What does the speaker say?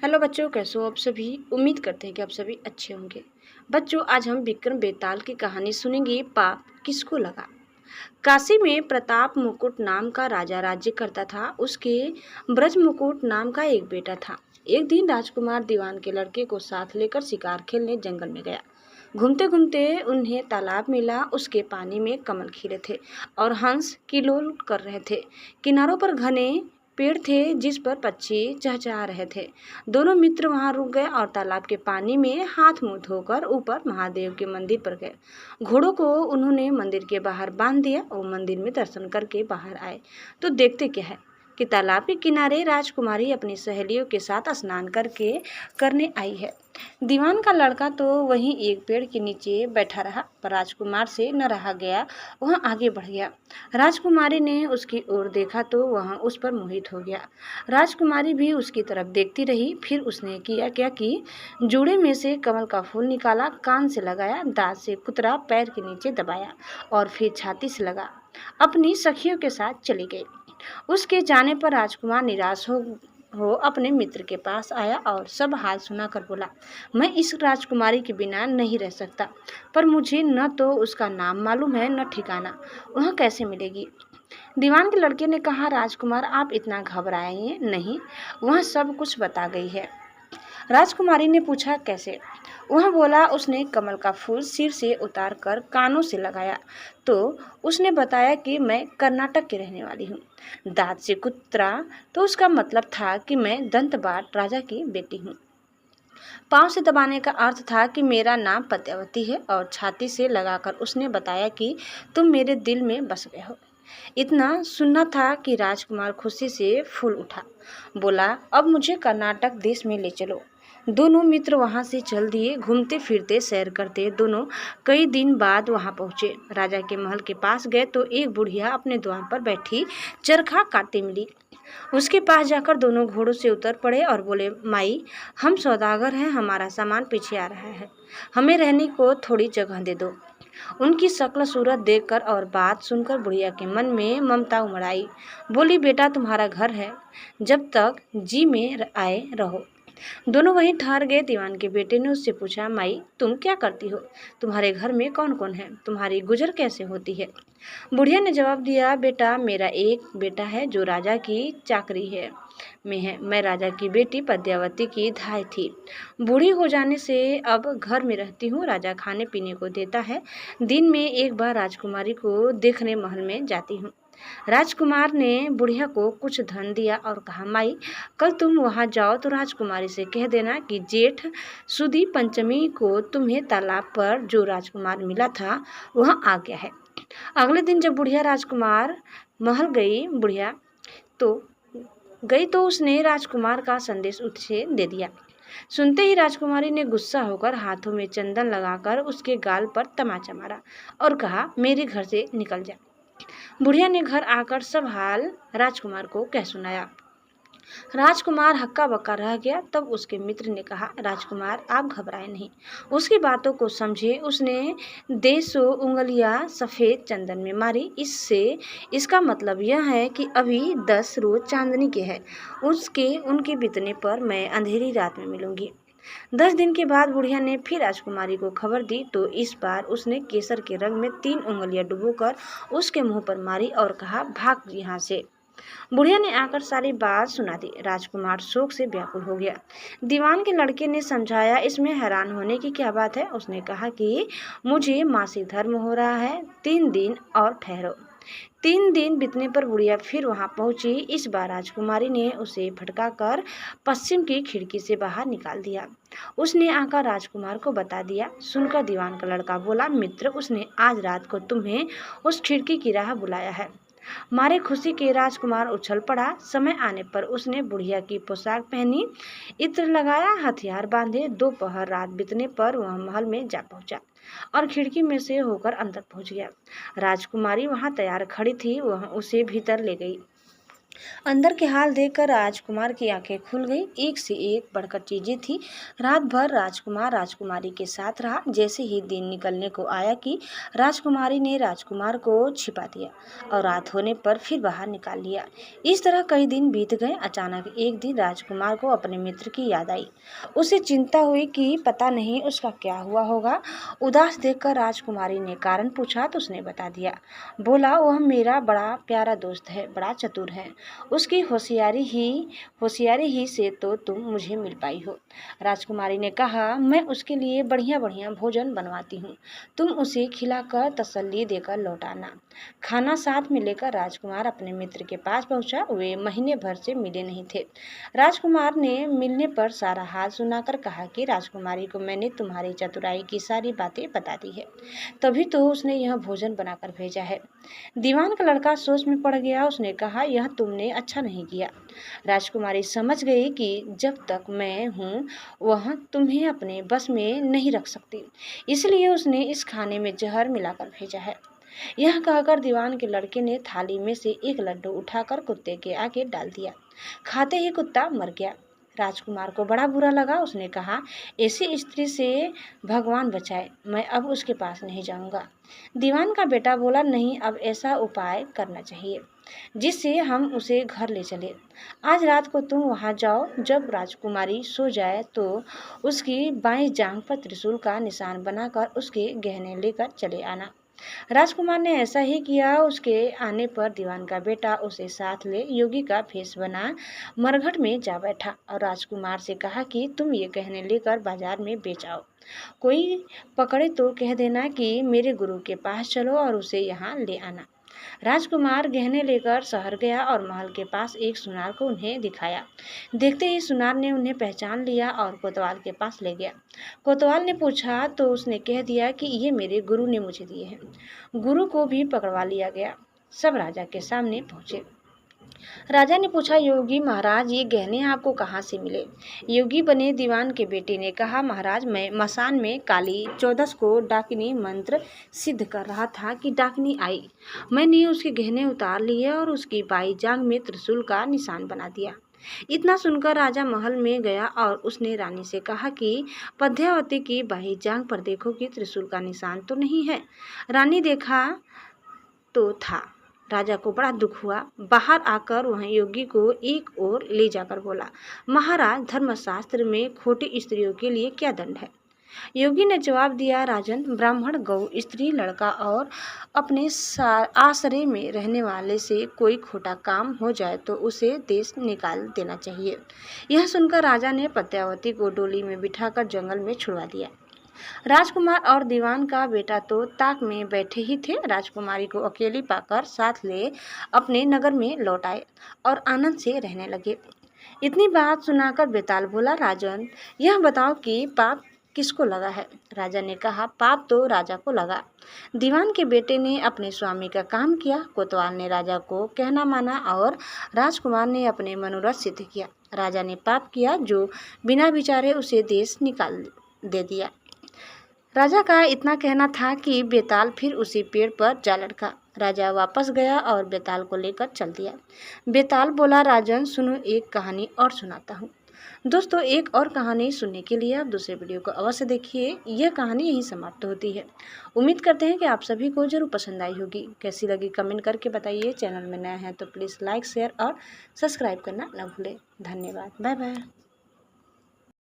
Hello बच्चों, कैसे हो आप सभी। उम्मीद करते हैं कि आप सभी अच्छे होंगे। बच्चों, आज हम विक्रम बेताल की कहानी सुनेंगे। पाप किसको लगा। काशी में प्रताप मुकुट नाम का राजा राज्य करता था। उसके ब्रज मुकुट नाम का एक बेटा था। एक दिन राजकुमार दीवान के लड़के को साथ लेकर शिकार खेलने जंगल में गया। घूमते घूमते उन्हें तालाब मिला। उसके पानी में कमल खिले थे और हंस किलोल कर रहे थे। किनारों पर घने पेड़ थे जिस पर पक्षी चहचहा रहे थे। दोनों मित्र वहां रुक गए और तालाब के पानी में हाथ मुंह धोकर ऊपर महादेव के मंदिर पर गए। घोड़ों को उन्होंने मंदिर के बाहर बांध दिया और मंदिर में दर्शन करके बाहर आए तो देखते क्या है कि तालाब के किनारे राजकुमारी अपनी सहेलियों के साथ स्नान करने आई है। दीवान का लड़का तो वहीं एक पेड़ के नीचे बैठा रहा, पर राजकुमार से न रहा गया। वह आगे बढ़ गया। राजकुमारी ने उसकी ओर देखा तो वह उस पर मोहित हो गया। राजकुमारी भी उसकी तरफ देखती रही। फिर उसने किया क्या कि जूड़े में से कमल का फूल निकाला, कान से लगाया, दांत से कुतरा, पैर के नीचे दबाया और फिर छाती से लगा अपनी सखियों के साथ चली गई। उसके जाने पर राजकुमार निराश हो अपने मित्र के पास आया और सब हाल सुनाकर बोला, मैं इस राजकुमारी के बिना नहीं रह सकता, पर मुझे न तो उसका नाम मालूम है न ठिकाना। वह कैसे मिलेगी। दीवान के लड़के ने कहा, राजकुमार आप इतना घबराइए नहीं, वह सब कुछ बता गई है। राजकुमारी ने पूछा, कैसे। वह बोला, उसने कमल का फूल सिर से उतार कर कानों से लगाया तो उसने बताया कि मैं कर्नाटक की रहने वाली हूँ। दांत से कुतरा तो उसका मतलब था कि मैं दंतबाट राजा की बेटी हूँ। पांव से दबाने का अर्थ था कि मेरा नाम पद्यावती है और छाती से लगाकर उसने बताया कि तुम मेरे दिल में बस गए हो। इतना सुनना था कि राजकुमार खुशी से फूल उठा। बोला, अब मुझे कर्नाटक देश में ले चलो। दोनों मित्र वहां से चल दिए। घूमते फिरते सैर करते दोनों कई दिन बाद वहां पहुंचे। राजा के महल के पास गए तो एक बुढ़िया अपने द्वार पर बैठी चरखा काटती मिली। उसके पास जाकर दोनों घोड़ों से उतर पड़े और बोले, माई, हम सौदागर हैं, हमारा सामान पीछे आ रहा है, हमें रहने को थोड़ी जगह दे दो। उनकी शक्ल सूरत देखकर और बात सुनकर बुढ़िया के मन में ममता उमड़ आई। बोली, बेटा, तुम्हारा घर है, जब तक जी में आए रहो। दोनों वहीं ठहर गए। दीवान के बेटे ने उससे पूछा, माई, तुम क्या करती हो, तुम्हारे घर में कौन कौन है, तुम्हारी गुजर कैसे होती है। बुढ़िया ने जवाब दिया, बेटा, मेरा एक बेटा है जो राजा की चाकरी है। मैं राजा की बेटी पद्यावती की धाय थी। बूढ़ी हो जाने से अब घर में रहती हूँ। राजा खाने पीने को देता है। दिन में एक बार राजकुमारी को देखने महल में जाती हूँ। राजकुमार ने बुढ़िया को कुछ धन दिया और कहा, माई, कल तुम वहां जाओ तो राजकुमारी से कह देना कि जेठ सुदी पंचमी को तुम्हें तालाब पर जो राजकुमार मिला था वह आ गया है। अगले दिन जब बुढ़िया राजकुमार महल तो गई तो उसने राजकुमार का संदेश उसे दे दिया। सुनते ही राजकुमारी ने गुस्सा होकर हाथों में चंदन लगाकर उसके गाल पर तमाचा मारा और कहा, मेरे घर से निकल जा। बुढ़िया ने घर आकर सब हाल राजकुमार को कह सुनाया। राजकुमार हक्का बक्का रह गया। तब उसके मित्र ने कहा, राजकुमार, आप घबराए नहीं, उसकी बातों को समझे। उसने 150 उंगलियां सफ़ेद चंदन में मारी। इसका मतलब यह है कि अभी 10 रोज चांदनी के हैं। उनके बीतने पर मैं अंधेरी रात में मिलूंगी। 10 दिन के बाद बुढ़िया ने फिर राजकुमारी को खबर दी तो इस बार उसने केसर के रंग में 3 उंगलियां डुबोकर उसके मुंह पर मारी और कहा, भाग यहाँ से। बुढ़िया ने आकर सारी बात सुना दी। राजकुमार शोक से व्याकुल हो गया। दीवान के लड़के ने समझाया, इसमें हैरान होने की क्या बात है। उसने कहा कि मुझे मासिक धर्म हो रहा है, 3 दिन और ठहरो। 3 दिन बीतने पर बुढ़िया फिर वहां पहुंची। इस बार राजकुमारी ने उसे भटकाकर पश्चिम की खिड़की से बाहर निकाल दिया। उसने आकर राजकुमार को बता दिया। सुनकर दीवान का लड़का बोला, मित्र, उसने आज रात को तुम्हें उस खिड़की की राह बुलाया है। मारे खुशी के राजकुमार उछल पड़ा। समय आने पर उसने बुढ़िया की पोशाक पहनी, इत्र लगाया, हथियार बांधे। दोपहर रात बीतने पर वह महल में जा पहुंचा और खिड़की में से होकर अंदर पहुंच गया। राजकुमारी वहां तैयार खड़ी थी। वह उसे भीतर ले गई। अंदर के हाल देखकर राजकुमार की आंखें खुल गई। एक से एक बढ़कर चीजें थी। रात भर राजकुमार राजकुमारी के साथ रहा। जैसे ही दिन निकलने को आया कि राजकुमारी ने राजकुमार को छिपा दिया और रात होने पर फिर बाहर निकाल लिया। इस तरह कई दिन बीत गए। अचानक एक दिन राजकुमार को अपने मित्र की याद आई। उसे चिंता हुई कि पता नहीं उसका क्या हुआ होगा। उदास देखकर राजकुमारी ने कारण पूछा तो उसने बता दिया। बोला, वह मेरा बड़ा प्यारा दोस्त है, बड़ा चतुर है। उसकी होशियारी ही से तो तुम मुझे मिल पाई हो। राजकुमारी ने कहा, मैं उसके लिए बढ़िया बढ़िया भोजन बनवाती हूँ। तुम उसे खिलाकर तसल्ली देकर लौटाना। खाना साथ में लेकर राजकुमार अपने मित्र के पास पहुंचा। वे महीने भर से मिले नहीं थे। राजकुमार ने मिलने पर सारा हाल सुनाकर कहा कि राजकुमारी को मैंने तुम्हारी चतुराई की सारी बातें बता दी है, तभी तो उसने यह भोजन बनाकर भेजा है। दीवान का लड़का सोच में पड़ गया। उसने कहा, यह तुमने अच्छा नहीं किया। राजकुमारी समझ गई कि जब तक मैं हूँ वह तुम्हें अपने बस में नहीं रख सकती, इसलिए उसने इस खाने में जहर मिलाकर भेजा है। यह कहकर दीवान के लड़के ने थाली में से एक लड्डू उठाकर कुत्ते के आगे डाल दिया। खाते ही कुत्ता मर गया। राजकुमार को बड़ा बुरा लगा। उसने कहा, ऐसी स्त्री से भगवान बचाए, मैं अब उसके पास नहीं जाऊंगा। दीवान का बेटा बोला, नहीं, अब ऐसा उपाय करना चाहिए जिससे हम उसे घर ले चले। आज रात को तुम वहां जाओ। जब राजकुमारी सो जाए तो उसकी बाईं जांघ पर त्रिशूल का निशान बनाकर उसके गहने लेकर चले आना। राजकुमार ने ऐसा ही किया। उसके आने पर दीवान का बेटा उसे साथ ले योगी का भेष बना मरघट में जा बैठा और राजकुमार से कहा कि तुम ये गहने लेकर बाजार में बेच आओ। कोई पकड़े तो कह देना कि मेरे गुरु के पास चलो और उसे यहाँ ले आना। राजकुमार गहने लेकर शहर गया और महल के पास एक सुनार को उन्हें दिखाया। देखते ही सुनार ने उन्हें पहचान लिया और कोतवाल के पास ले गया। कोतवाल ने पूछा तो उसने कह दिया कि ये मेरे गुरु ने मुझे दिए हैं। गुरु को भी पकड़वा लिया गया। सब राजा के सामने पहुंचे। राजा ने पूछा, योगी महाराज, ये गहने आपको कहाँ से मिले? योगी बने दीवान के बेटे ने कहा, महाराज, मैं मसान में काली 14 को डाकिनी मंत्र सिद्ध कर रहा था कि डाकिनी आई। मैंने उसके गहने उतार लिए और उसकी बाई जांघ में त्रिशूल का निशान बना दिया। इतना सुनकर राजा महल में गया और उसने रानी से कहा कि पद्मावती की बाई जांघ पर देखो कि त्रिशूल का निशान तो नहीं है। रानी देखा तो था। राजा को बड़ा दुख हुआ। बाहर आकर वह योगी को एक ओर ले जाकर बोला, महाराज, धर्मशास्त्र में खोटी स्त्रियों के लिए क्या दंड है? योगी ने जवाब दिया, राजन, ब्राह्मण, गौ, स्त्री, लड़का और अपने आश्रय में रहने वाले से कोई खोटा काम हो जाए तो उसे देश निकाल देना चाहिए। यह सुनकर राजा ने पद्मावती को डोली में बिठाकर जंगल में छुड़वा दिया। राजकुमार और दीवान का बेटा तो ताक में बैठे ही थे। राजकुमारी को अकेली पाकर साथ ले अपने नगर में लौट आए और आनंद से रहने लगे। इतनी बात सुनाकर बेताल बोला, राजन, यह बताओ कि पाप किसको लगा है? राजा ने कहा, पाप तो राजा को लगा। दीवान के बेटे ने अपने स्वामी का काम किया। कोतवाल ने राजा को कहना माना और राजकुमार ने अपने मनोरथ सिद्ध किया। राजा ने पाप किया जो बिना विचारे उसे देश निकाल दे दिया। राजा का इतना कहना था कि बेताल फिर उसी पेड़ पर जा लटका। राजा वापस गया और बेताल को लेकर चल दिया। बेताल बोला, राजन, सुनो, एक कहानी और सुनाता हूँ। दोस्तों, एक और कहानी सुनने के लिए आप दूसरे वीडियो को अवश्य देखिए। यह कहानी यहीं समाप्त होती है। उम्मीद करते हैं कि आप सभी को जरूर पसंद आई होगी। कैसी लगी कमेंट करके बताइए। चैनल में नया है तो प्लीज़ लाइक, शेयर और सब्सक्राइब करना न भूलें। धन्यवाद। Bye bye.